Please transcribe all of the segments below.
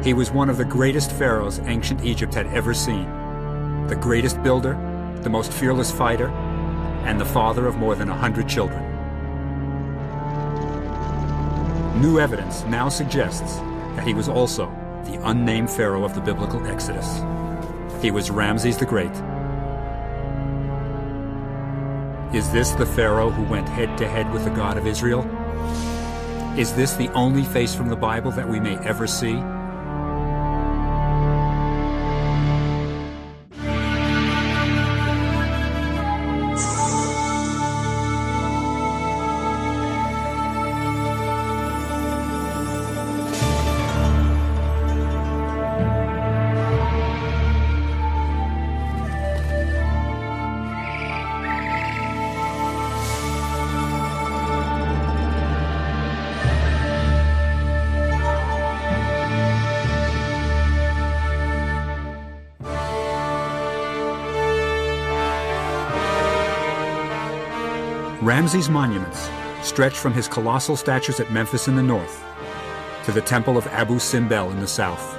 He was one of the greatest pharaohs ancient Egypt had ever seen. The greatest builder, the most fearless fighter, and the father of more than 100 children. New evidence now suggests that he was also the unnamed pharaoh of the biblical Exodus. He was Ramses the Great. Is this the pharaoh who went head-to-head with the God of Israel? Is this the only face from the Bible that we may ever see? Ramses' monuments stretch from his colossal statues at Memphis in the north to the temple of Abu Simbel in the south.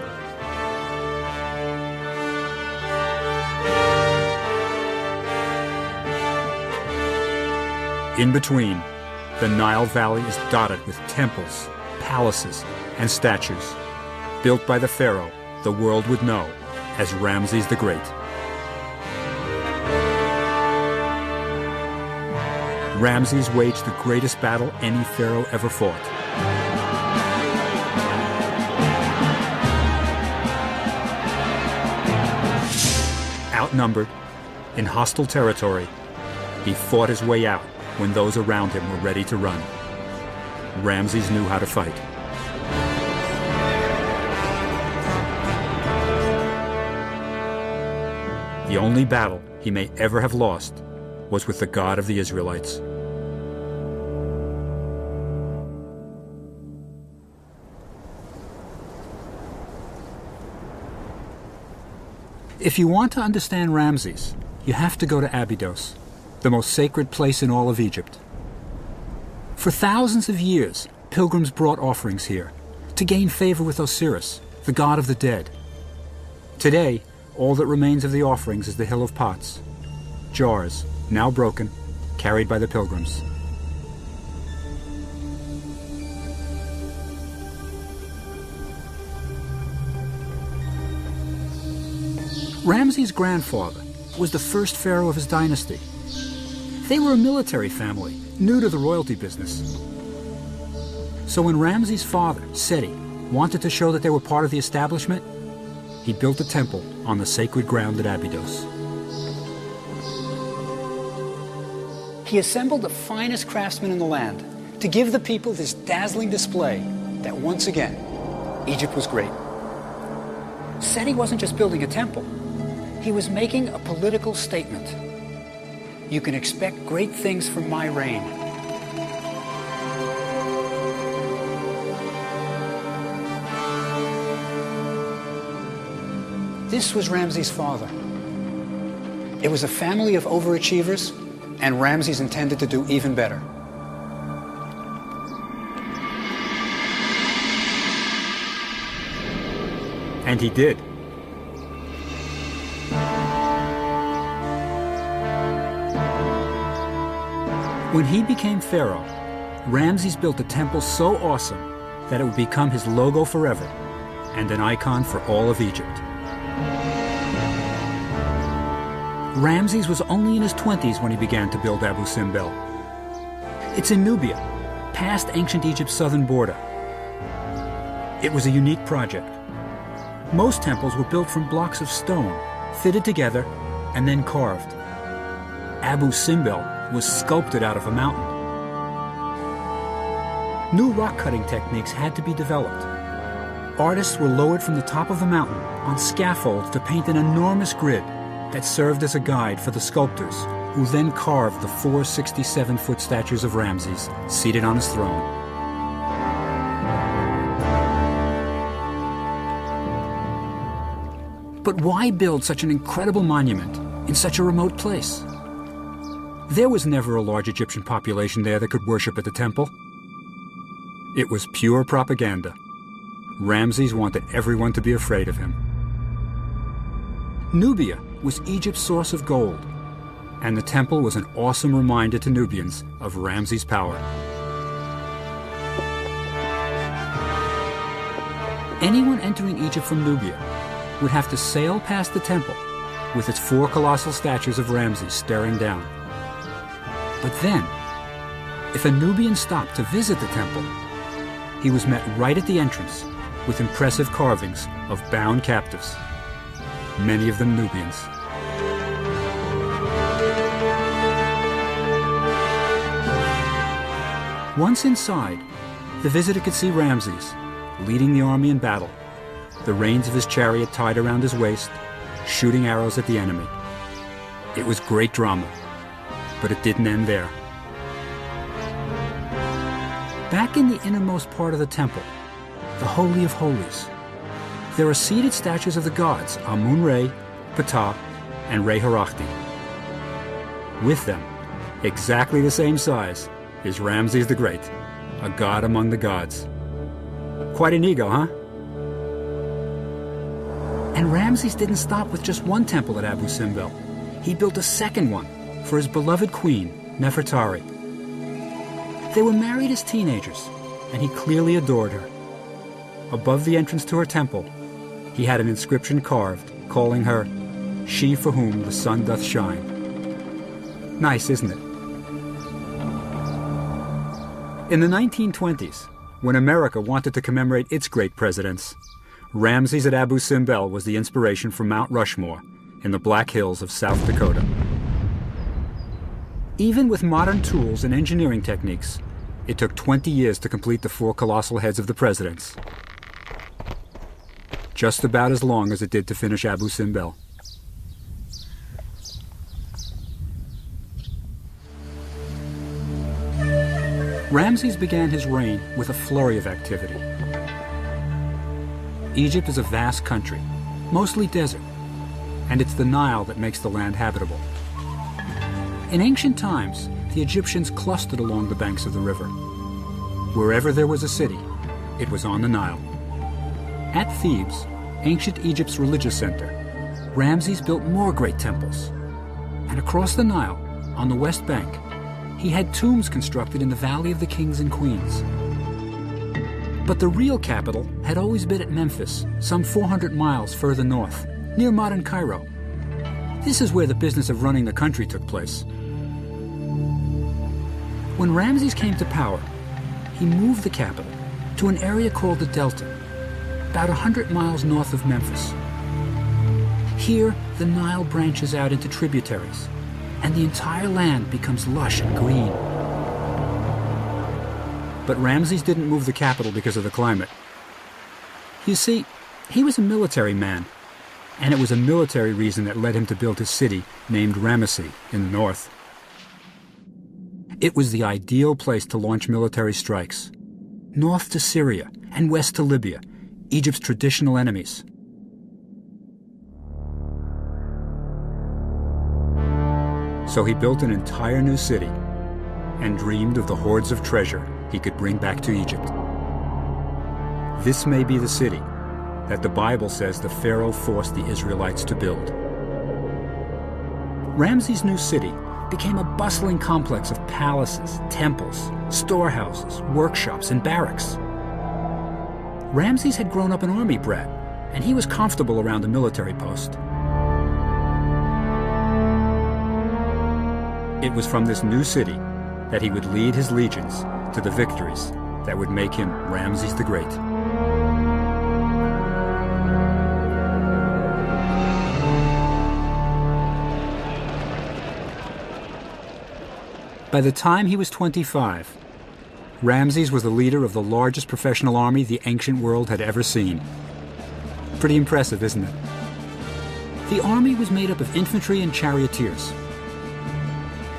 In between, the Nile Valley is dotted with temples, palaces, and statues built by the pharaoh the world would know as Ramses the Great. Ramses waged the greatest battle any pharaoh ever fought. Outnumbered, in hostile territory, he fought his way out when those around him were ready to run. Ramses knew how to fight. The only battle he may ever have lost was with the God of the Israelites. If you want to understand Ramses, you have to go to Abydos, the most sacred place in all of Egypt. For thousands of years, pilgrims brought offerings here to gain favor with Osiris, the god of the dead. Today, all that remains of the offerings is the Hill of Pots, jars, now broken, carried by the pilgrims. Ramses' grandfather was the first pharaoh of his dynasty. They were a military family, new to the royalty business. So when Ramses' father, Seti, wanted to show that they were part of the establishment, he built a temple on the sacred ground at Abydos. He assembled the finest craftsmen in the land to give the people this dazzling display that once again, Egypt was great. Seti wasn't just building a temple. He was making a political statement. You can expect great things from my reign. This was Ramses' father. It was a family of overachievers, and Ramses intended to do even better. And he did. When he became pharaoh, Ramses built a temple so awesome that it would become his logo forever and an icon for all of Egypt. Ramses was only in his 20s when he began to build Abu Simbel. It's in Nubia, past ancient Egypt's southern border. It was a unique project. Most temples were built from blocks of stone, fitted together, and then carved. Abu Simbel was sculpted out of a mountain. New rock-cutting techniques had to be developed. Artists were lowered from the top of the mountain on scaffolds to paint an enormous grid that served as a guide for the sculptors, who then carved the 4 67-foot statues of Ramses seated on his throne. But why build such an incredible monument in such a remote place? There was never a large Egyptian population there that could worship at the temple. It was pure propaganda. Ramses wanted everyone to be afraid of him. Nubia was Egypt's source of gold, and the temple was an awesome reminder to Nubians of Ramses' power. Anyone entering Egypt from Nubia would have to sail past the temple with its 4 colossal statues of Ramses staring down. But then, if a Nubian stopped to visit the temple, he was met right at the entrance with impressive carvings of bound captives, many of them Nubians. Once inside, the visitor could see Ramses leading the army in battle, the reins of his chariot tied around his waist, shooting arrows at the enemy. It was great drama, but it didn't end there. Back in the innermost part of the temple, the Holy of Holies, there are seated statues of the gods Amun-Re, Ptah, and Re-Harakhti. With them, exactly the same size, is Ramses the Great, a god among the gods. Quite an ego, huh? And Ramses didn't stop with just one temple at Abu Simbel. He built a second one for his beloved queen, Nefertari. They were married as teenagers, and he clearly adored her. Above the entrance to her temple, he had an inscription carved, calling her, "She for whom the sun doth shine." Nice, isn't it? In the 1920s, when America wanted to commemorate its great presidents, Ramses at Abu Simbel was the inspiration for Mount Rushmore in the Black Hills of South Dakota. Even with modern tools and engineering techniques, it took 20 years to complete the 4 colossal heads of the presidents. Just about as long as it did to finish Abu Simbel. Ramses began his reign with a flurry of activity. Egypt is a vast country, mostly desert, and it's the Nile that makes the land habitable. In ancient times, the Egyptians clustered along the banks of the river. Wherever there was a city, it was on the Nile. At Thebes, ancient Egypt's religious center, Ramses built more great temples. And across the Nile, on the west bank, he had tombs constructed in the Valley of the Kings and Queens. But the real capital had always been at Memphis, some 400 miles further north, near modern Cairo. This is where the business of running the country took place. When Ramses came to power, he moved the capital to an area called the Delta, about 100 miles north of Memphis. Here, the Nile branches out into tributaries, and the entire land becomes lush and green. But Ramses didn't move the capital because of the climate. You see, he was a military man, and it was a military reason that led him to build his city named Ramesses in the north. It was the ideal place to launch military strikes, north to Syria and west to Libya, Egypt's traditional enemies. So he built an entire new city and dreamed of the hordes of treasure he could bring back to Egypt. This may be the city that the Bible says the Pharaoh forced the Israelites to build. Ramses' new city became a bustling complex of palaces, temples, storehouses, workshops, and barracks. Ramses had grown up an army brat, and he was comfortable around a military post. It was from this new city that he would lead his legions to the victories that would make him Ramses the Great. By the time he was 25, Ramses was the leader of the largest professional army the ancient world had ever seen. Pretty impressive, isn't it? The army was made up of infantry and charioteers.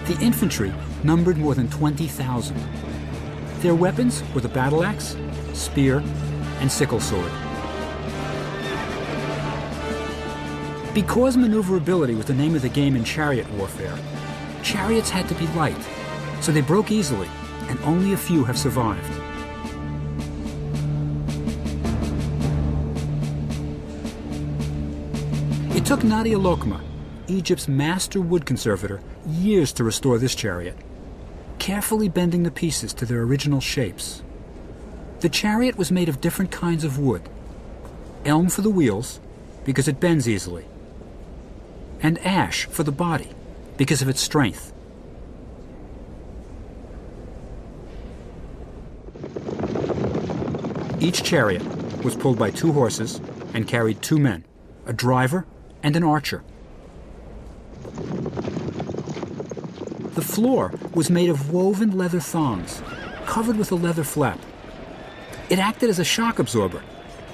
The infantry numbered more than 20,000. Their weapons were the battle axe, spear, and sickle sword. Because maneuverability was the name of the game in chariot warfare, chariots had to be light, so they broke easily, and only a few have survived. took Nadia Lokma, Egypt's master wood conservator, years to restore this chariot, carefully bending the pieces to their original shapes. The chariot was made of different kinds of wood. Elm for the wheels, because it bends easily, and ash for the body, because of its strength. Each chariot was pulled by 2 horses and carried 2 men, a driver and an archer. The floor was made of woven leather thongs, covered with a leather flap. It acted as a shock absorber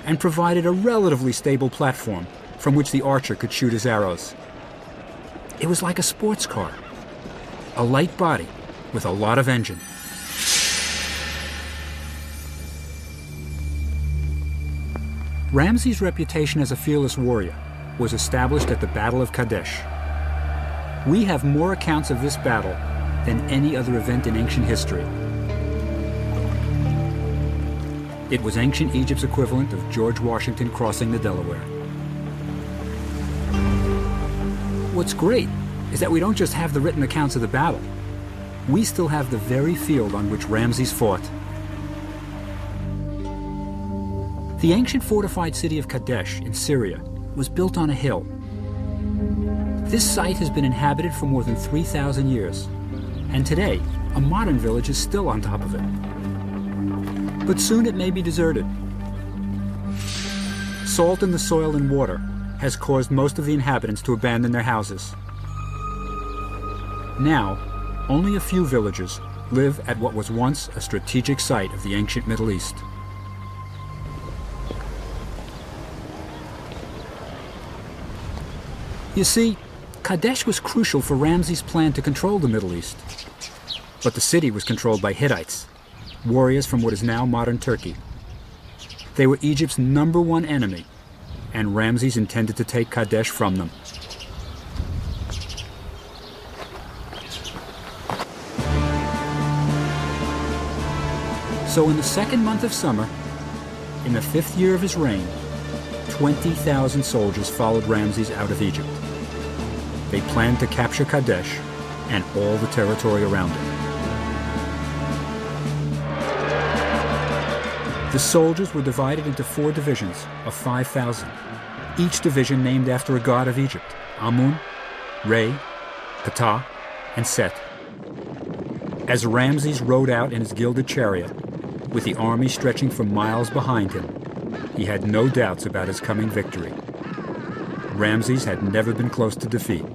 and provided a relatively stable platform from which the archer could shoot his arrows. It was like a sports car, a light body with a lot of engine. Ramses' reputation as a fearless warrior was established at the Battle of Kadesh. We have more accounts of this battle than any other event in ancient history. It was ancient Egypt's equivalent of George Washington crossing the Delaware. What's great is that we don't just have the written accounts of the battle. We still have the very field on which Ramses fought. The ancient fortified city of Kadesh in Syria was built on a hill. This site has been inhabited for more than 3,000 years, and today a modern village is still on top of it. But soon it may be deserted. Salt in the soil and water has caused most of the inhabitants to abandon their houses. Now, only a few villagers live at what was once a strategic site of the ancient Middle East. You see, Kadesh was crucial for Ramses' plan to control the Middle East. But the city was controlled by Hittites, warriors from what is now modern Turkey. They were Egypt's #1 enemy, and Ramses intended to take Kadesh from them. So in the 2nd month of summer, in the 5th year of his reign, 20,000 soldiers followed Ramses out of Egypt. They planned to capture Kadesh and all the territory around it. The soldiers were divided into 4 divisions of 5,000, each division named after a god of Egypt: Amun, Re, Ptah, and Set. As Ramses rode out in his gilded chariot, with the army stretching for miles behind him, he had no doubts about his coming victory. Ramses had never been close to defeat.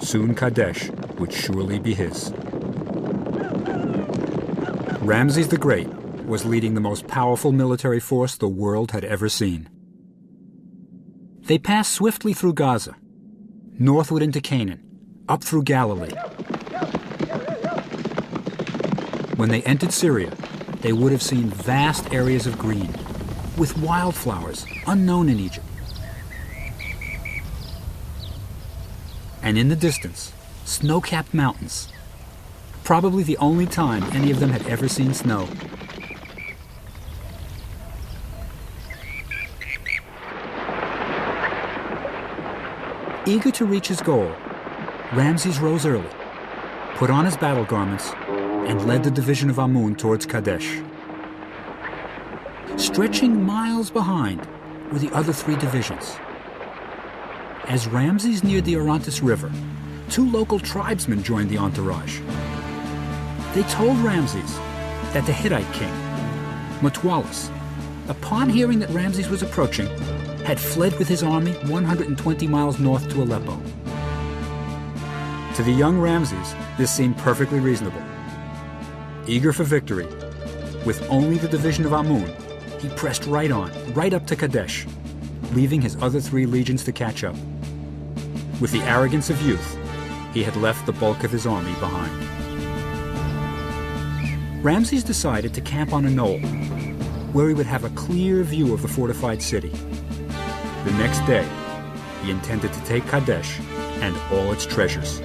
Soon Kadesh would surely be his. Ramses the Great was leading the most powerful military force the world had ever seen. They passed swiftly through Gaza, northward into Canaan, up through Galilee. When they entered Syria, they would have seen vast areas of green, with wildflowers unknown in Egypt. And in the distance, snow-capped mountains, probably the only time any of them had ever seen snow. Eager to reach his goal, Ramses rose early, put on his battle garments, and led the division of Amun towards Kadesh. Stretching miles behind were the other 3 divisions. As Ramses neared the Orontes River, 2 local tribesmen joined the entourage. They told Ramses that the Hittite king, Mutwalis, upon hearing that Ramses was approaching, had fled with his army 120 miles north to Aleppo. To the young Ramses, this seemed perfectly reasonable. Eager for victory, with only the division of Amun, he pressed right on, right up to Kadesh, leaving his other 3 legions to catch up. With the arrogance of youth, he had left the bulk of his army behind. Ramses decided to camp on a knoll, where he would have a clear view of the fortified city. The next day, he intended to take Kadesh and all its treasures.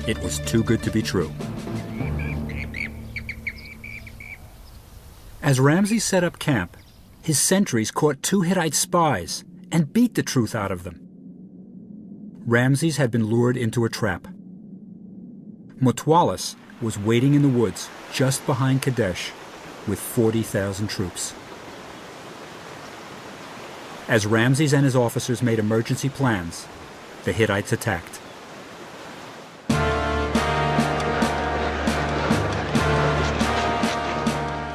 It was too good to be true. As Ramses set up camp, his sentries caught 2 Hittite spies and beat the truth out of them. Ramses had been lured into a trap. Mutwalis was waiting in the woods just behind Kadesh with 40,000 troops. As Ramses and his officers made emergency plans, the Hittites attacked.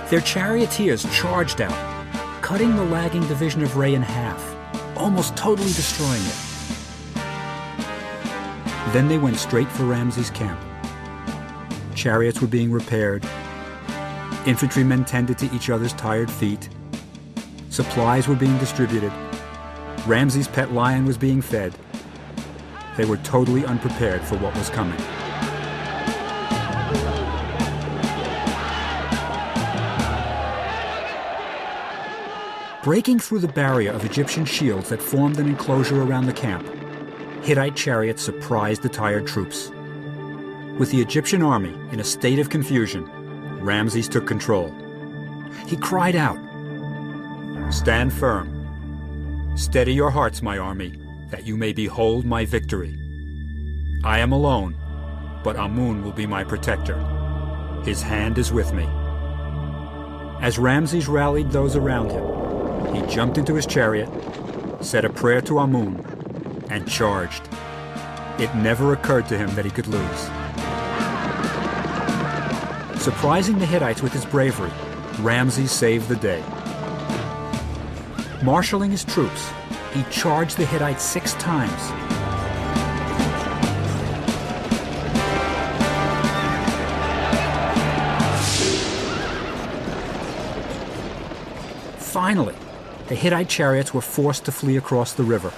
Their charioteers charged out, cutting the lagging division of Ray in half, almost totally destroying it. Then they went straight for Ramses' camp. Chariots were being repaired. Infantrymen tended to each other's tired feet. Supplies were being distributed. Ramses' pet lion was being fed. They were totally unprepared for what was coming. Breaking through the barrier of Egyptian shields that formed an enclosure around the camp, Hittite chariots surprised the tired troops. With the Egyptian army in a state of confusion, Ramses took control. He cried out, "Stand firm. Steady your hearts, my army, that you may behold my victory. I am alone, but Amun will be my protector. His hand is with me." As Ramses rallied those around him, he jumped into his chariot, said a prayer to Amun, and charged. It never occurred to him that he could lose. Surprising the Hittites with his bravery, Ramses saved the day. Marshaling his troops, he charged the Hittites 6 times. Finally, the Hittite chariots were forced to flee across the river.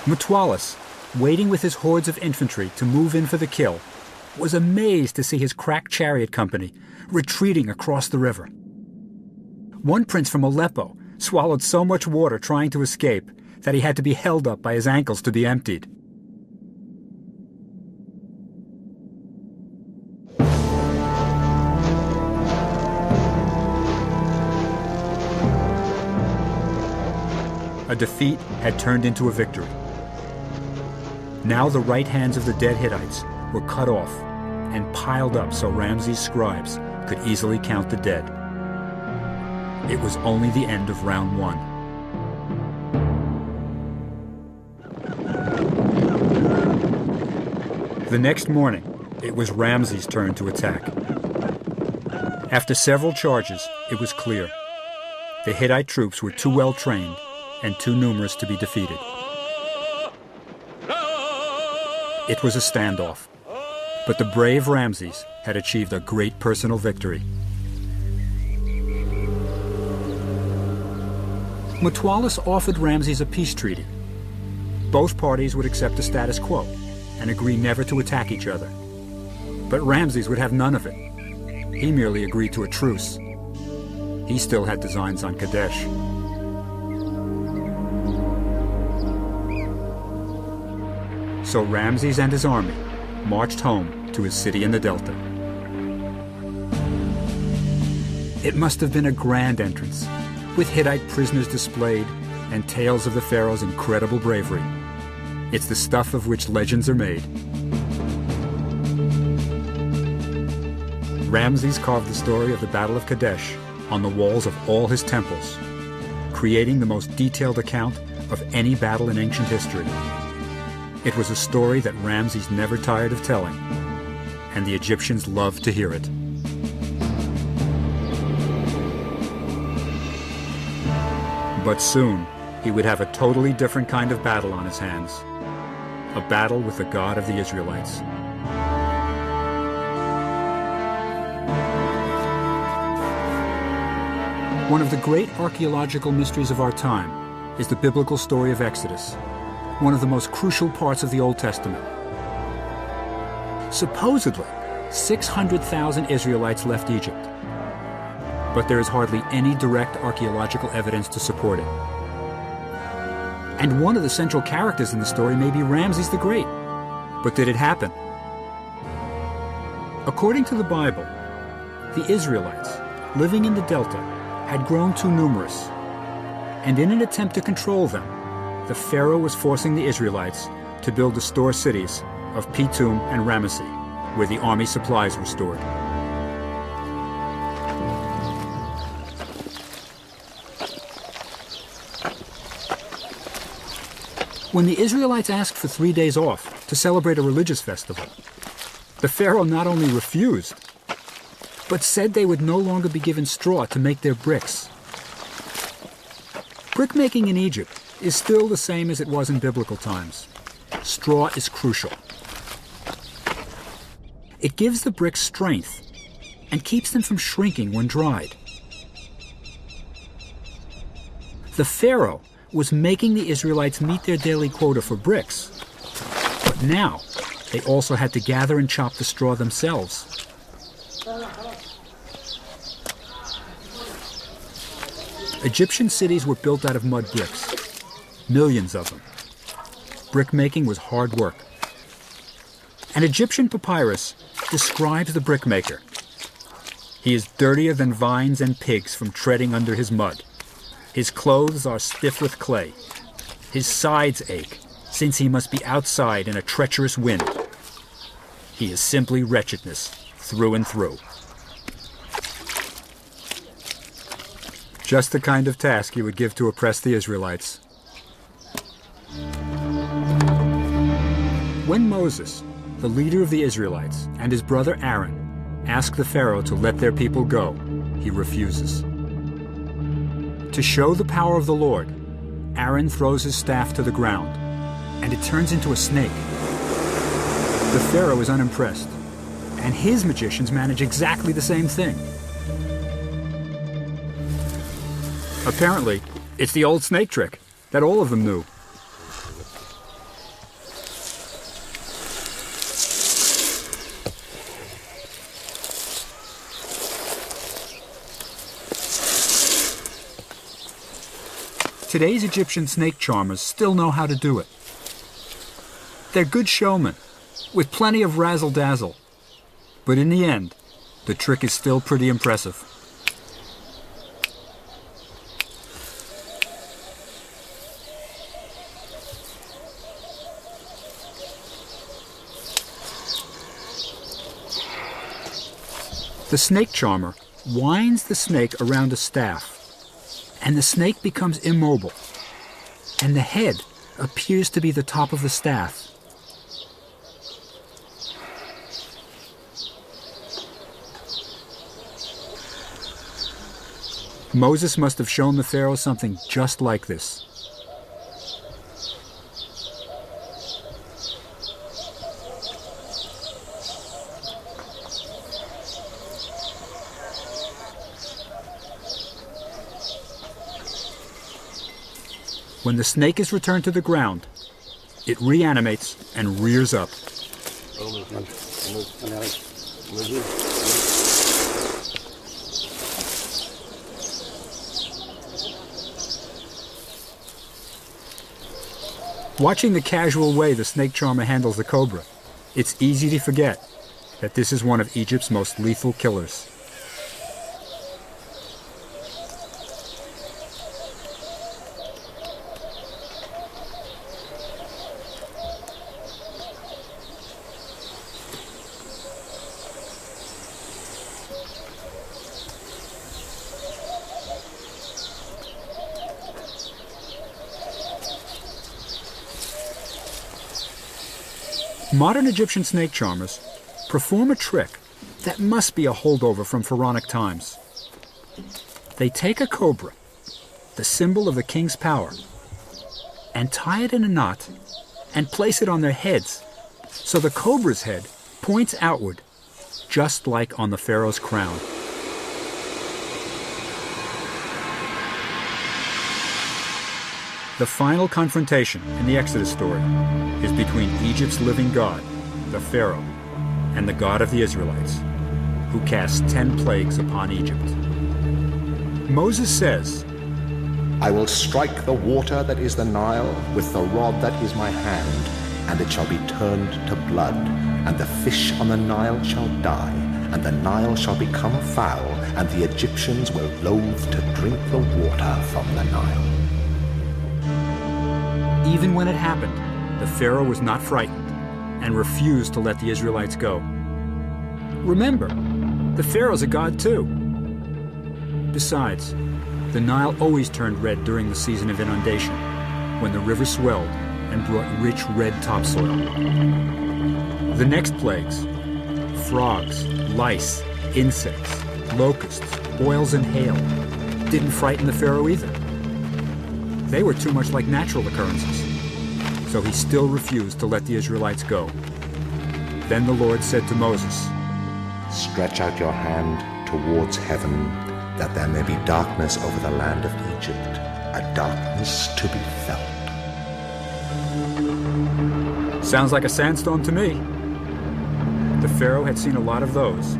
Mutwalis, waiting with his hordes of infantry to move in for the kill, was amazed to see his crack chariot company retreating across the river. One prince from Aleppo swallowed so much water trying to escape that he had to be held up by his ankles to be emptied. A defeat had turned into a victory. Now the right hands of the dead Hittites were cut off and piled up so Ramses' scribes could easily count the dead. It was only the end of round 1. The next morning, it was Ramses' turn to attack. After several charges, it was clear. The Hittite troops were too well trained and too numerous to be defeated. It was a standoff, but the brave Ramses had achieved a great personal victory. Mutwalis offered Ramses a peace treaty. Both parties would accept the status quo and agree never to attack each other. But Ramses would have none of it. He merely agreed to a truce. He still had designs on Kadesh. So Ramses and his army marched home to his city in the Delta. It must have been a grand entrance, with Hittite prisoners displayed and tales of the pharaoh's incredible bravery. It's the stuff of which legends are made. Ramses carved the story of the Battle of Kadesh on the walls of all his temples, creating the most detailed account of any battle in ancient history. It was a story that Ramses never tired of telling, and the Egyptians loved to hear it. But soon, he would have a totally different kind of battle on his hands. A battle with the God of the Israelites. One of the great archaeological mysteries of our time is the biblical story of Exodus, one of the most crucial parts of the Old Testament. Supposedly, 600,000 Israelites left Egypt, but there is hardly any direct archaeological evidence to support it. And one of the central characters in the story may be Ramses the Great. But did it happen? According to the Bible, the Israelites, living in the Delta, had grown too numerous, and in an attempt to control them, the Pharaoh was forcing the Israelites to build the store cities of Pithom and Ramesses, where the army supplies were stored. When the Israelites asked for 3 days off to celebrate a religious festival, the Pharaoh not only refused, but said they would no longer be given straw to make their bricks. Brickmaking in Egypt is still the same as it was in biblical times. Straw is crucial. It gives the bricks strength and keeps them from shrinking when dried. The Pharaoh was making the Israelites meet their daily quota for bricks, but now they also had to gather and chop the straw themselves. Egyptian cities were built out of mud bricks, millions of them. Brickmaking was hard work. An Egyptian papyrus describes the brickmaker. He is dirtier than vines and pigs from treading under his mud. His clothes are stiff with clay. His sides ache, since he must be outside in a treacherous wind. He is simply wretchedness, through and through. Just the kind of task he would give to oppress the Israelites. When Moses, the leader of the Israelites, and his brother Aaron ask the Pharaoh to let their people go, he refuses. To show the power of the Lord, Aaron throws his staff to the ground, and it turns into a snake. The Pharaoh is unimpressed, and his magicians manage exactly the same thing. Apparently, it's the old snake trick that all of them knew. Today's Egyptian snake charmers still know how to do it. They're good showmen, with plenty of razzle-dazzle. But in the end, the trick is still pretty impressive. The snake charmer winds the snake around a staff, and the snake becomes immobile, and the head appears to be the top of the staff. Moses must have shown the Pharaoh something just like this. When the snake is returned to the ground, it reanimates and rears up. Watching the casual way the snake charmer handles the cobra, it's easy to forget that this is one of Egypt's most lethal killers. Modern Egyptian snake charmers perform a trick that must be a holdover from pharaonic times. They take a cobra, the symbol of the king's power, and tie it in a knot and place it on their heads, so the cobra's head points outward, just like on the pharaoh's crown. The final confrontation in the Exodus story is between Egypt's living God, the Pharaoh, and the God of the Israelites, who cast 10 plagues upon Egypt. Moses says, I will strike the water that is the Nile with the rod that is my hand, and it shall be turned to blood, and the fish on the Nile shall die, and the Nile shall become foul, and the Egyptians will loathe to drink the water from the Nile. Even when it happened, the Pharaoh was not frightened and refused to let the Israelites go. Remember, the Pharaoh's a god too. Besides, the Nile always turned red during the season of inundation, when the river swelled and brought rich red topsoil. The next plagues, frogs, lice, insects, locusts, boils, and hail, didn't frighten the Pharaoh either. They were too much like natural occurrences, so he still refused to let the Israelites go. Then the Lord said to Moses, Stretch out your hand towards heaven, that there may be darkness over the land of Egypt, a darkness to be felt. Sounds like a sandstorm to me. The Pharaoh had seen a lot of those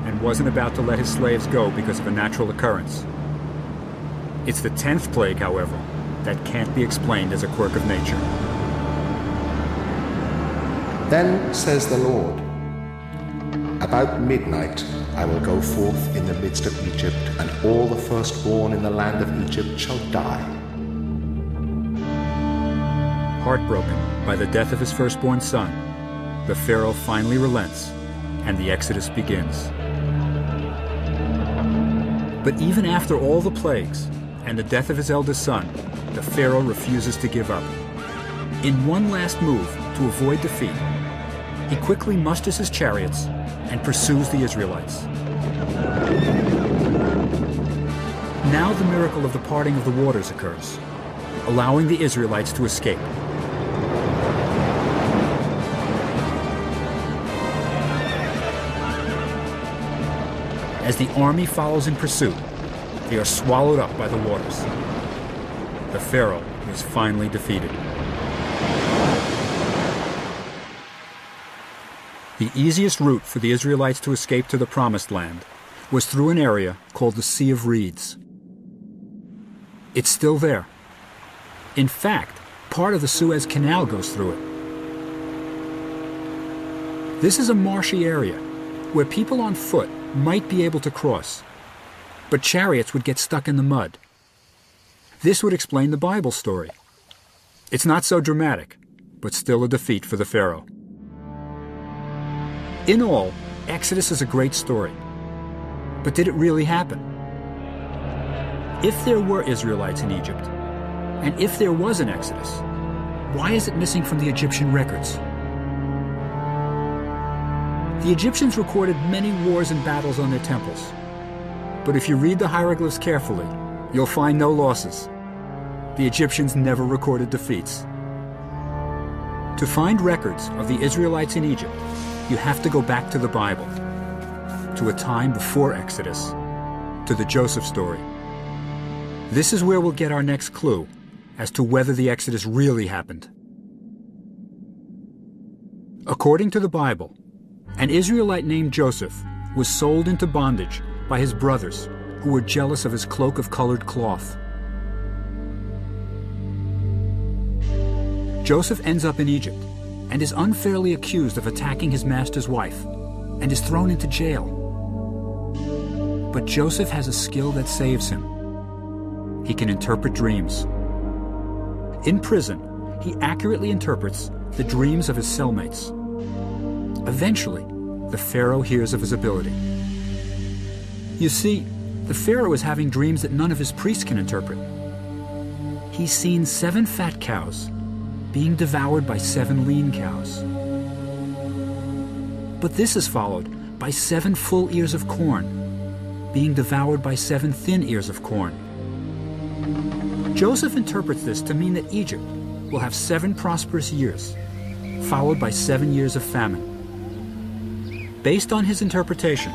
and wasn't about to let his slaves go because of a natural occurrence. It's the 10th plague, however, that can't be explained as a quirk of nature. Then says the Lord, About midnight I will go forth in the midst of Egypt, and all the firstborn in the land of Egypt shall die. Heartbroken by the death of his firstborn son, the Pharaoh finally relents, and the Exodus begins. But even after all the plagues and the death of his eldest son, the Pharaoh refuses to give up. In one last move to avoid defeat, he quickly musters his chariots and pursues the Israelites. Now the miracle of the parting of the waters occurs, allowing the Israelites to escape. As the army follows in pursuit, they are swallowed up by the waters. The Pharaoh is finally defeated. The easiest route for the Israelites to escape to the Promised Land was through an area called the Sea of Reeds. It's still there. In fact, part of the Suez Canal goes through it. This is a marshy area where people on foot might be able to cross, but chariots would get stuck in the mud. This would explain the Bible story. It's not so dramatic, but still a defeat for the Pharaoh. In all, Exodus is a great story. But did it really happen? If there were Israelites in Egypt, and if there was an Exodus, why is it missing from the Egyptian records? The Egyptians recorded many wars and battles on their temples. But if you read the hieroglyphs carefully, you'll find no losses. The Egyptians never recorded defeats. To find records of the Israelites in Egypt, you have to go back to the Bible, to a time before Exodus, to the Joseph story. This is where we'll get our next clue as to whether the Exodus really happened. According to the Bible, an Israelite named Joseph was sold into bondage by his brothers, who were jealous of his cloak of colored cloth. Joseph ends up in Egypt and is unfairly accused of attacking his master's wife and is thrown into jail. But Joseph has a skill that saves him. He can interpret dreams. In prison, he accurately interprets the dreams of his cellmates. Eventually, the Pharaoh hears of his ability. You see, the Pharaoh is having dreams that none of his priests can interpret. He's seen 7 fat cows being devoured by 7 lean cows. But this is followed by 7 full ears of corn being devoured by 7 thin ears of corn. Joseph interprets this to mean that Egypt will have 7 prosperous years, followed by 7 years of famine. Based on his interpretation,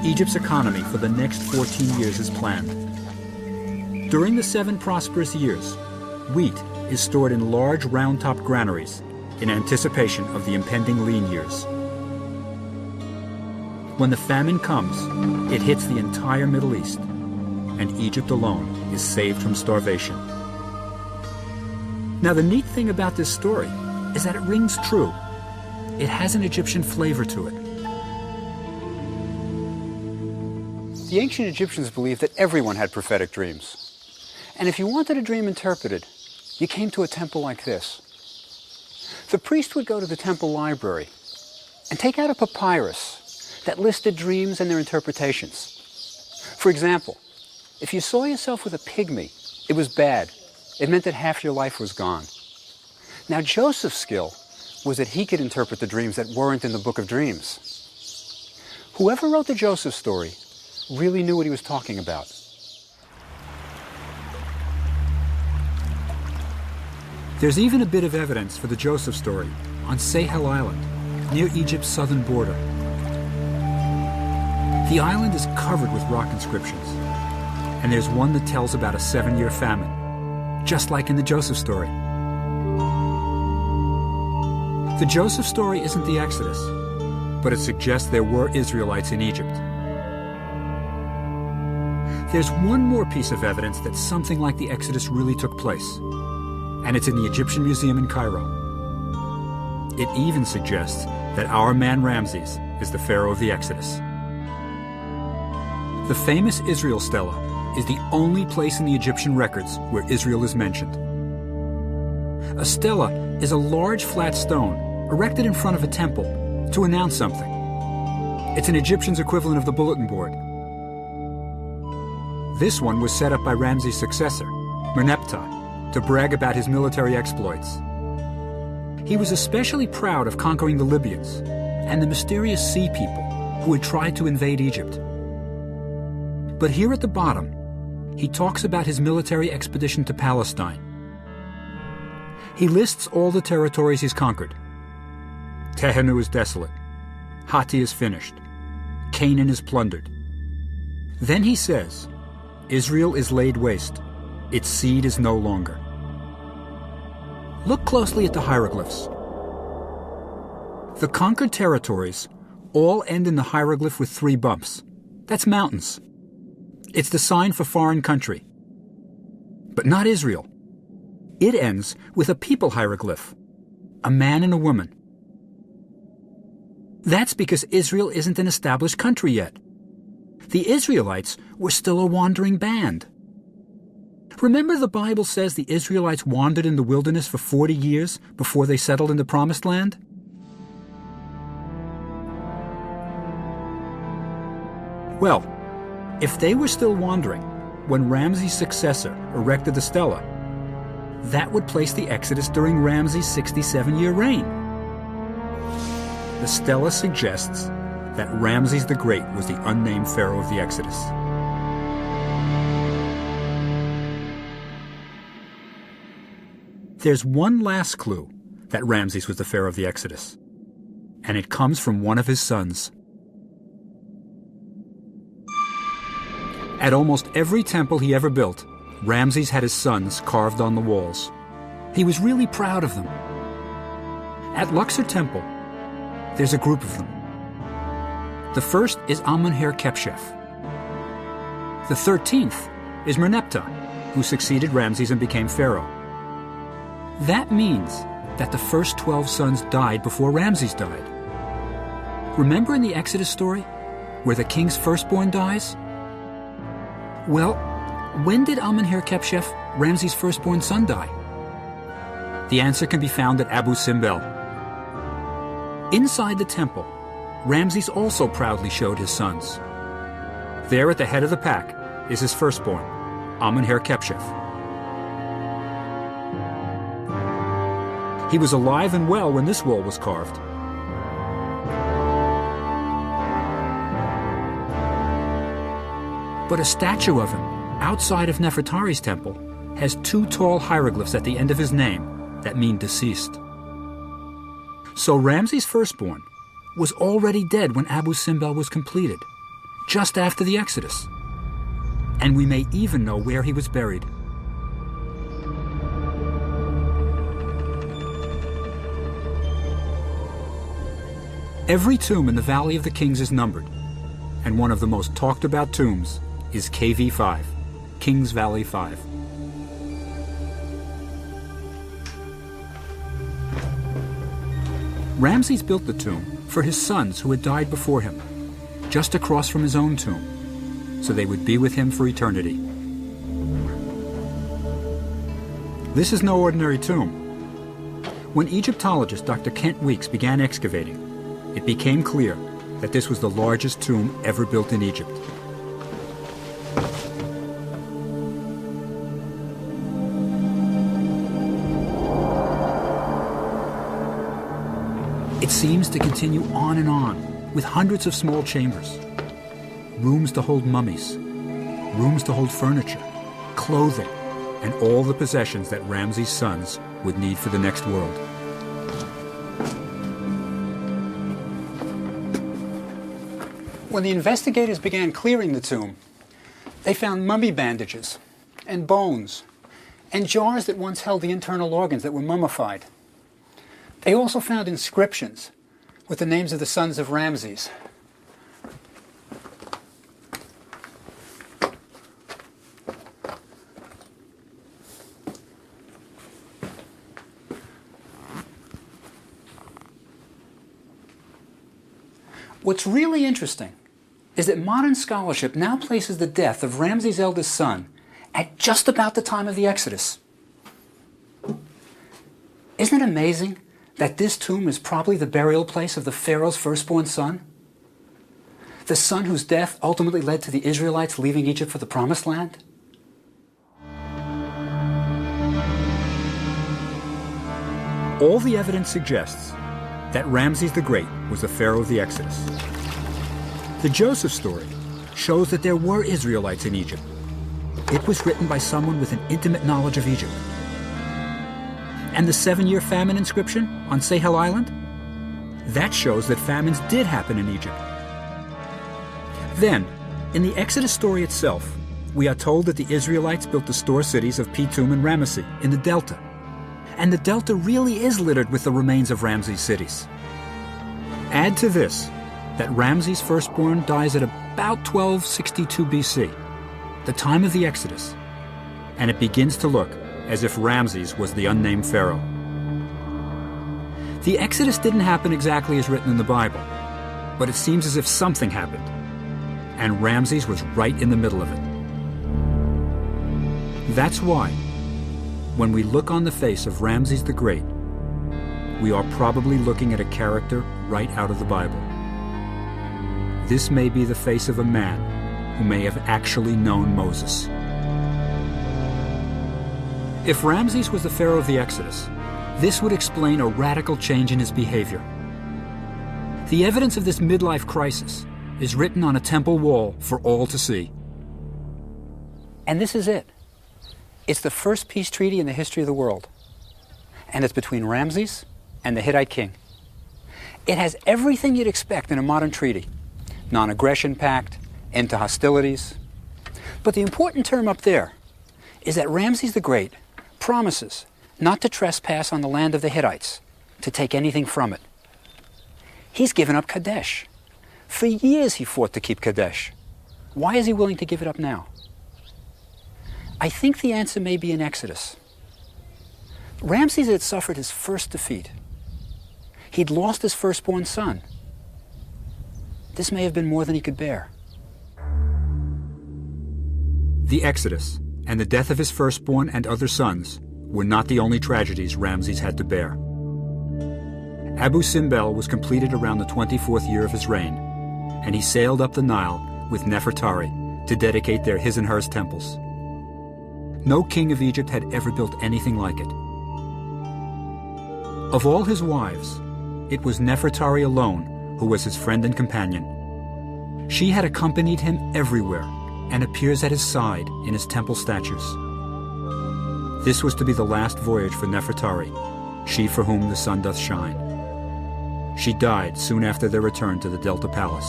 Egypt's economy for the next 14 years is planned. During the 7 prosperous years, wheat is stored in large round-topped granaries in anticipation of the impending lean years. When the famine comes, it hits the entire Middle East, and Egypt alone is saved from starvation. Now, the neat thing about this story is that it rings true. It has an Egyptian flavor to it. The ancient Egyptians believed that everyone had prophetic dreams. And if you wanted a dream interpreted, you came to a temple like this. The priest would go to the temple library and take out a papyrus that listed dreams and their interpretations. For example, if you saw yourself with a pygmy, it was bad. It meant that half your life was gone. Now Joseph's skill was that he could interpret the dreams that weren't in the book of dreams. Whoever wrote the Joseph story really knew what he was talking about. There's even a bit of evidence for the Joseph story on Sahel Island, near Egypt's southern border. The island is covered with rock inscriptions, and there's one that tells about a 7-year famine, just like in the Joseph story. The Joseph story isn't the Exodus, but it suggests there were Israelites in Egypt. There's one more piece of evidence that something like the Exodus really took place, and it's in the Egyptian Museum in Cairo. It even suggests that our man Ramses is the pharaoh of the Exodus. The famous Israel stela is the only place in the Egyptian records where Israel is mentioned. A stela is a large flat stone erected in front of a temple to announce something. It's an Egyptian's equivalent of the bulletin board. This one was set up by Ramses' successor, Merneptah, to brag about his military exploits. He was especially proud of conquering the Libyans and the mysterious sea people who had tried to invade Egypt. But here at the bottom, he talks about his military expedition to Palestine. He lists all the territories he's conquered. Tehenu is desolate. Hatti is finished. Canaan is plundered. Then he says, Israel is laid waste. Its seed is no longer. Look closely at the hieroglyphs. The conquered territories all end in the hieroglyph with 3 bumps. That's mountains. It's the sign for foreign country. But not Israel. It ends with a people hieroglyph, a man and a woman. That's because Israel isn't an established country yet. The Israelites were still a wandering band. Remember the Bible says the Israelites wandered in the wilderness for 40 years before they settled in the Promised Land? Well, if they were still wandering when Ramses' successor erected the stela, that would place the Exodus during Ramses' 67-year reign. The stela suggests that Ramses the Great was the unnamed pharaoh of the Exodus. There's one last clue that Ramses was the pharaoh of the Exodus, and it comes from one of his sons. At almost every temple he ever built, Ramses had his sons carved on the walls. He was really proud of them. At Luxor Temple, there's a group of them. The first is Amenhotep. The 13th is Merneptah, who succeeded Ramses and became pharaoh. That means that the first 12 sons died before Ramses died. Remember in the Exodus story, where the king's firstborn dies? Well, when did Amenhotep, Ramses' firstborn son, die? The answer can be found at Abu Simbel. Inside the temple, Ramses also proudly showed his sons. There at the head of the pack is his firstborn, Amenhotep. He was alive and well when this wall was carved. But a statue of him outside of Nefertari's temple has 2 tall hieroglyphs at the end of his name that mean deceased. So Ramses' firstborn was already dead when Abu Simbel was completed, just after the Exodus. And we may even know where he was buried. Every tomb in the Valley of the Kings is numbered, and one of the most talked about tombs is KV5, Kings Valley 5. Ramses built the tomb for his sons who had died before him, just across from his own tomb. so they would be with him for eternity. This is no ordinary tomb. When Egyptologist Dr. Kent Weeks began excavating, it became clear that this was the largest tomb ever built in Egypt. It seems to continue on and on, with hundreds of small chambers. Rooms to hold mummies, rooms to hold furniture, clothing, and all the possessions that Ramses' sons would need for the next world. When the investigators began clearing the tomb, they found mummy bandages and bones and jars that once held the internal organs that were mummified. They also found inscriptions with the names of the sons of Ramses. What's really interesting is that modern scholarship now places the death of Ramses' eldest son at just about the time of the Exodus. Isn't it amazing that this tomb is probably the burial place of the Pharaoh's firstborn son? The son whose death ultimately led to the Israelites leaving Egypt for the Promised Land? All the evidence suggests that Ramses the Great was the Pharaoh of the Exodus. The Joseph story shows that there were Israelites in Egypt. It was written by someone with an intimate knowledge of Egypt. And the 7-year famine inscription on Sahel Island? That shows that famines did happen in Egypt. Then, in the Exodus story itself, we are told that the Israelites built the store cities of Pithom and Ramesses in the Delta. And the Delta really is littered with the remains of Ramses' cities. Add to this that Ramses' firstborn dies at about 1262 BC, the time of the Exodus, and it begins to look as if Ramses was the unnamed pharaoh. The Exodus didn't happen exactly as written in the Bible, but it seems as if something happened, and Ramses was right in the middle of it. That's why, when we look on the face of Ramses the Great, we are probably looking at a character right out of the Bible. This may be the face of a man who may have actually known Moses. If Ramses was the Pharaoh of the Exodus, this would explain a radical change in his behavior. The evidence of this midlife crisis is written on a temple wall for all to see. And this is it. It's the first peace treaty in the history of the world. And it's between Ramses and the Hittite king. It has everything you'd expect in a modern treaty. Non-aggression pact, end to hostilities. But the important term up there is that Ramses the Great promises not to trespass on the land of the Hittites, to take anything from it. He's given up Kadesh. For years he fought to keep Kadesh. Why is he willing to give it up now? I think the answer may be in Exodus. Ramses had suffered his first defeat. He'd lost his firstborn son. This may have been more than he could bear. The Exodus and the death of his firstborn and other sons were not the only tragedies Ramses had to bear. Abu Simbel was completed around the 24th year of his reign, and he sailed up the Nile with Nefertari to dedicate their his and hers temples. No king of Egypt had ever built anything like it. Of all his wives, it was Nefertari alone who was his friend and companion. She had accompanied him everywhere and appears at his side in his temple statues. This was to be the last voyage for Nefertari, she for whom the sun doth shine. She died soon after their return to the Delta Palace.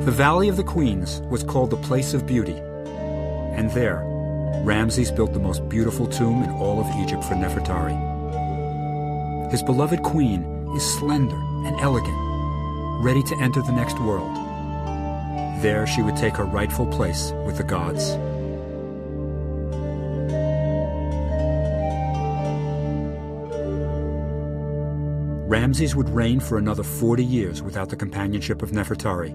The Valley of the Queens was called the Place of Beauty, and there, Ramses built the most beautiful tomb in all of Egypt for Nefertari. His beloved queen is slender and elegant, ready to enter the next world. There she would take her rightful place with the gods. Ramses would reign for another 40 years without the companionship of Nefertari.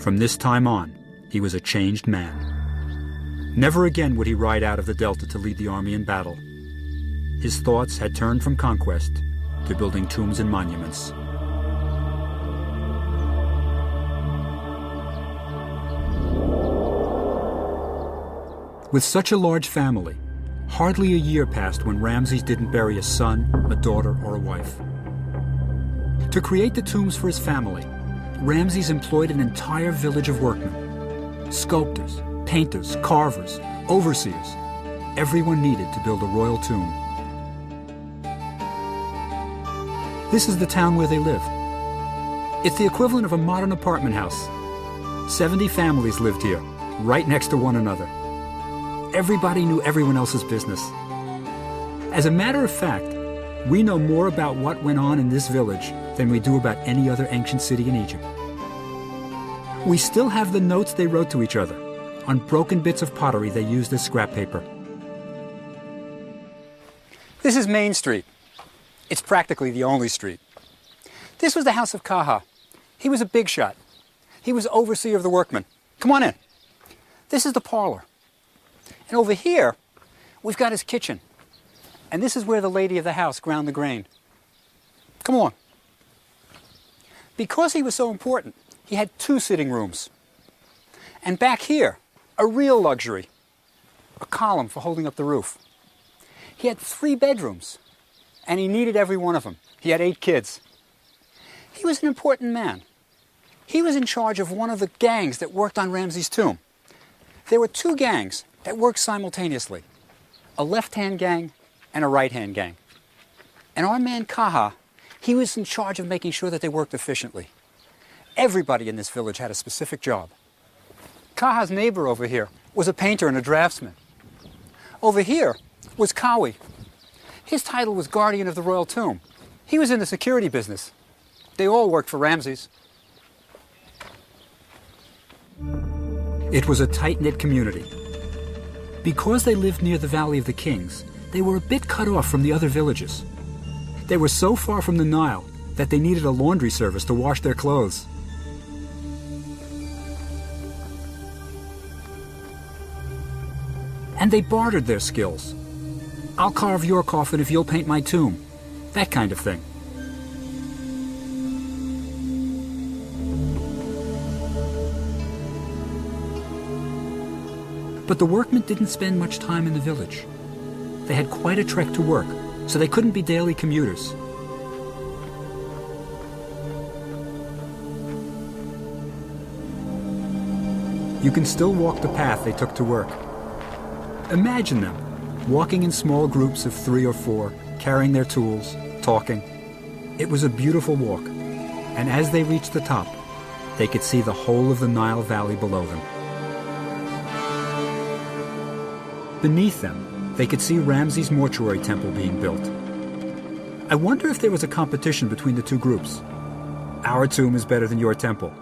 From this time on, he was a changed man. Never again would he ride out of the Delta to lead the army in battle. His thoughts had turned from conquest to building tombs and monuments. With such a large family, hardly a year passed when Ramses didn't bury a son, a daughter, or a wife. To create the tombs for his family, Ramses employed an entire village of workmen, sculptors, painters, carvers, overseers. Everyone needed to build a royal tomb. This is the town where they live. It's the equivalent of a modern apartment house. 70 families lived here, right next to one another. Everybody knew everyone else's business. As a matter of fact, we know more about what went on in this village than we do about any other ancient city in Egypt. We still have the notes they wrote to each other on broken bits of pottery they used as scrap paper. This is Main Street. It's practically the only street. This was the house of Kaha. He was a big shot. He was overseer of the workmen. Come on in. This is the parlor. And over here, we've got his kitchen. And this is where the lady of the house ground the grain. Come on. Because he was so important, he had 2 sitting rooms. And back here, a real luxury, a column for holding up the roof. He had 3 bedrooms, and he needed every one of them. He had 8 kids. He was an important man. He was in charge of one of the gangs that worked on Ramses' tomb. There were 2 gangs that worked simultaneously, a left-hand gang and a right-hand gang. And our man Kaha, he was in charge of making sure that they worked efficiently. Everybody in this village had a specific job. Kaha's neighbor over here was a painter and a draftsman. Over here was Kawi. His title was guardian of the royal tomb. He was in the security business. They all worked for Ramses. It was a tight-knit community. Because they lived near the Valley of the Kings, they were a bit cut off from the other villages. They were so far from the Nile that they needed a laundry service to wash their clothes. And they bartered their skills. I'll carve your coffin if you'll paint my tomb. That kind of thing. But the workmen didn't spend much time in the village. They had quite a trek to work, so they couldn't be daily commuters. You can still walk the path they took to work. Imagine them, walking in small groups of 3 or 4, carrying their tools, talking. It was a beautiful walk, and as they reached the top, they could see the whole of the Nile Valley below them. Beneath them, they could see Ramses' mortuary temple being built. I wonder if there was a competition between the 2 groups. Our tomb is better than your temple.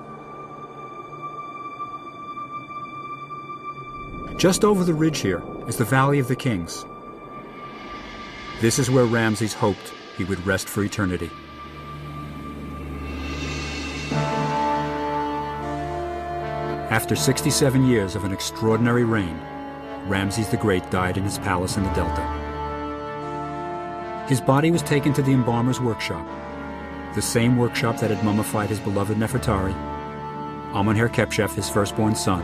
Just over the ridge here is the Valley of the Kings. This is where Ramses hoped he would rest for eternity. After 67 years of an extraordinary reign, Ramses the Great died in his palace in the Delta. His body was taken to the embalmer's workshop, the same workshop that had mummified his beloved Nefertari, Amenhotep, his firstborn son,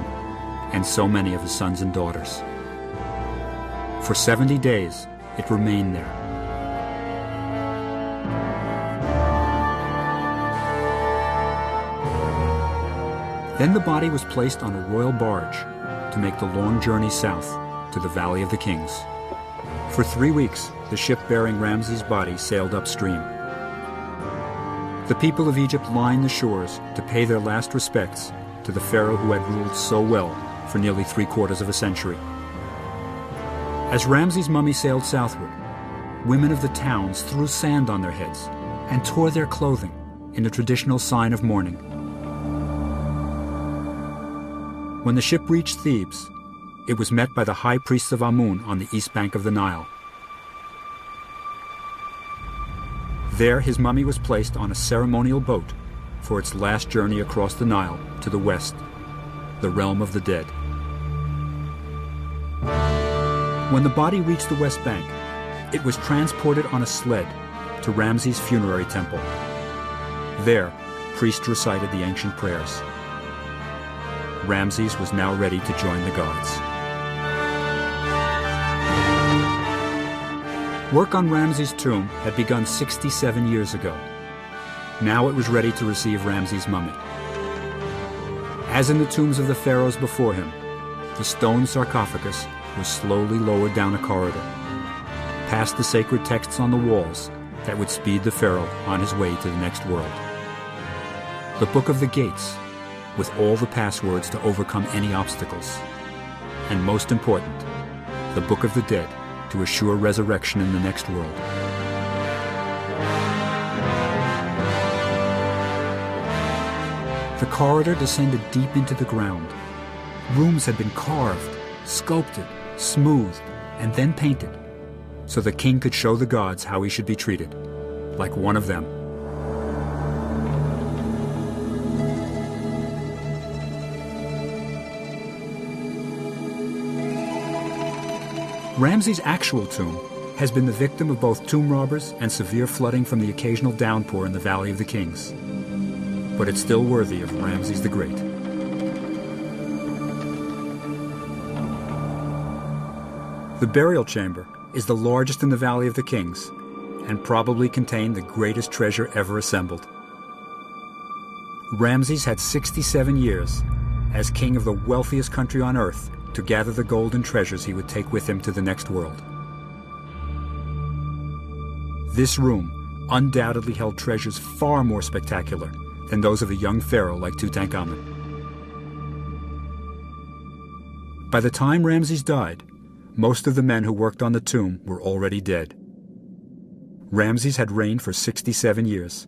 and so many of his sons and daughters. For 70 days, it remained there. Then the body was placed on a royal barge to make the long journey south to the Valley of the Kings. For 3 weeks, the ship bearing Ramses' body sailed upstream. The people of Egypt lined the shores to pay their last respects to the pharaoh who had ruled so well for nearly 3/4 of a century. As Ramses' mummy sailed southward, women of the towns threw sand on their heads and tore their clothing in the traditional sign of mourning. When the ship reached Thebes, it was met by the high priests of Amun on the east bank of the Nile. There, his mummy was placed on a ceremonial boat for its last journey across the Nile to the west, the realm of the dead. When the body reached the West Bank, it was transported on a sled to Ramses' funerary temple. There, priests recited the ancient prayers. Ramses was now ready to join the gods. Work on Ramses' tomb had begun 67 years ago. Now it was ready to receive Ramses' mummy. As in the tombs of the pharaohs before him, the stone sarcophagus was slowly lowered down a corridor, past the sacred texts on the walls that would speed the pharaoh on his way to the next world. The Book of the Gates, with all the passwords to overcome any obstacles. And most important, the Book of the Dead, to assure resurrection in the next world. The corridor descended deep into the ground. Rooms had been carved, sculpted, smoothed, and then painted, so the king could show the gods how he should be treated, like one of them. Ramses' actual tomb has been the victim of both tomb robbers and severe flooding from the occasional downpour in the Valley of the Kings. But it's still worthy of Ramses the Great. The burial chamber is the largest in the Valley of the Kings and probably contained the greatest treasure ever assembled. Ramses had 67 years as king of the wealthiest country on earth to gather the gold and treasures he would take with him to the next world. This room undoubtedly held treasures far more spectacular than those of a young pharaoh like Tutankhamun. By the time Ramses died, most of the men who worked on the tomb were already dead. Ramses had reigned for 67 years.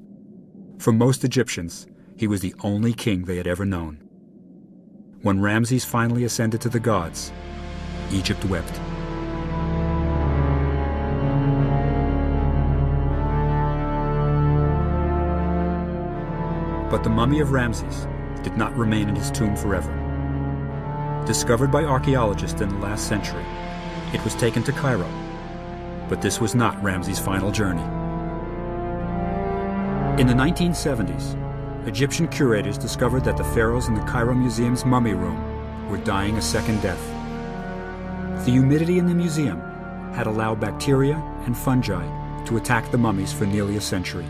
For most Egyptians, he was the only king they had ever known. When Ramses finally ascended to the gods, Egypt wept. But the mummy of Ramses did not remain in his tomb forever. Discovered by archaeologists in the last century, it was taken to Cairo. But this was not Ramses' final journey. In the 1970s, Egyptian curators discovered that the pharaohs in the Cairo Museum's mummy room were dying a second death. The humidity in the museum had allowed bacteria and fungi to attack the mummies for nearly a century.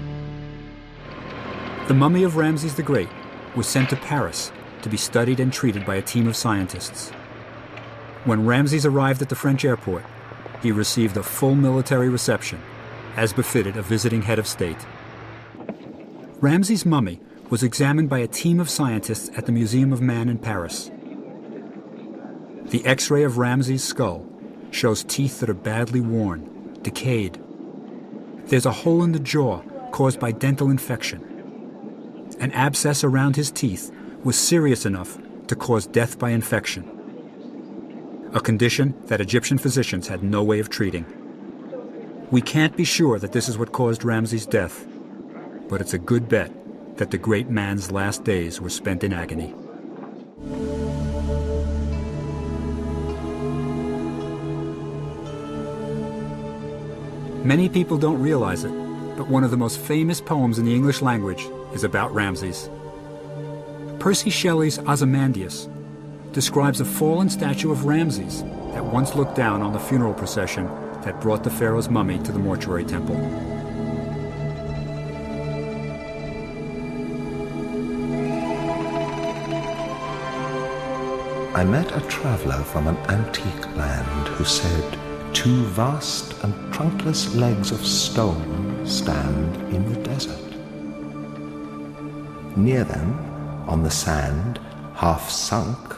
The mummy of Ramses the Great was sent to Paris to be studied and treated by a team of scientists. When Ramses arrived at the French airport, he received a full military reception, as befitted a visiting head of state. Ramses' mummy was examined by a team of scientists at the Museum of Man in Paris. The X-ray of Ramses' skull shows teeth that are badly worn, decayed. There's a hole in the jaw caused by dental infection. An abscess around his teeth was serious enough to cause death by infection, a condition that Egyptian physicians had no way of treating. We can't be sure that this is what caused Ramses' death, but it's a good bet that the great man's last days were spent in agony. Many people don't realize it, but one of the most famous poems in the English language is about Ramses. Percy Shelley's Ozymandias describes a fallen statue of Ramses that once looked down on the funeral procession that brought the pharaoh's mummy to the mortuary temple. I met a traveller from an antique land who said, 2 vast and trunkless legs of stone stand in the desert. Near them, on the sand, half sunk,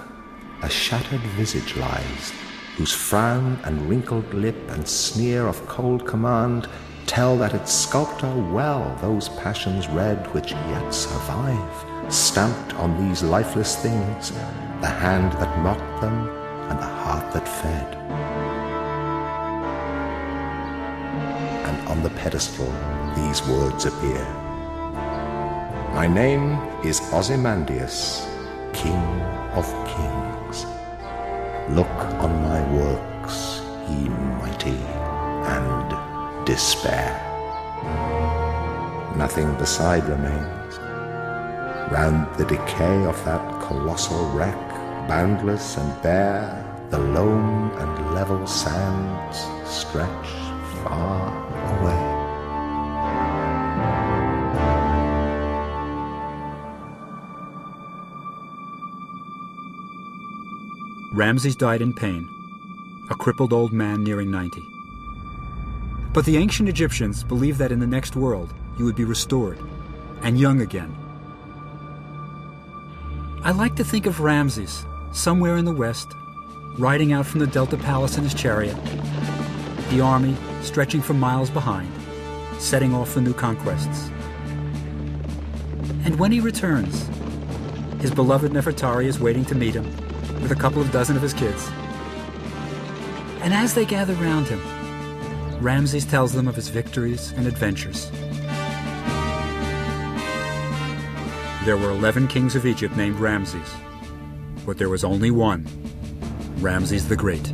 a shattered visage lies, whose frown and wrinkled lip and sneer of cold command tell that its sculptor well those passions read which yet survive, stamped on these lifeless things, the hand that mocked them and the heart that fed. And on the pedestal these words appear. My name is Ozymandias, King of Kings. Look on my works, ye mighty, and despair. Nothing beside remains. Round the decay of that colossal wreck, boundless and bare, the lone and level sands stretch far away. Ramses died in pain, a crippled old man nearing 90. But the ancient Egyptians believed that in the next world you would be restored and young again. I like to think of Ramses somewhere in the west, riding out from the Delta Palace in his chariot, the army stretching for miles behind, setting off for new conquests. And when he returns, his beloved Nefertari is waiting to meet him with a couple of dozen of his kids. And as they gather round him, Ramses tells them of his victories and adventures. There were 11 kings of Egypt named Ramses, but there was only one, Ramses the Great.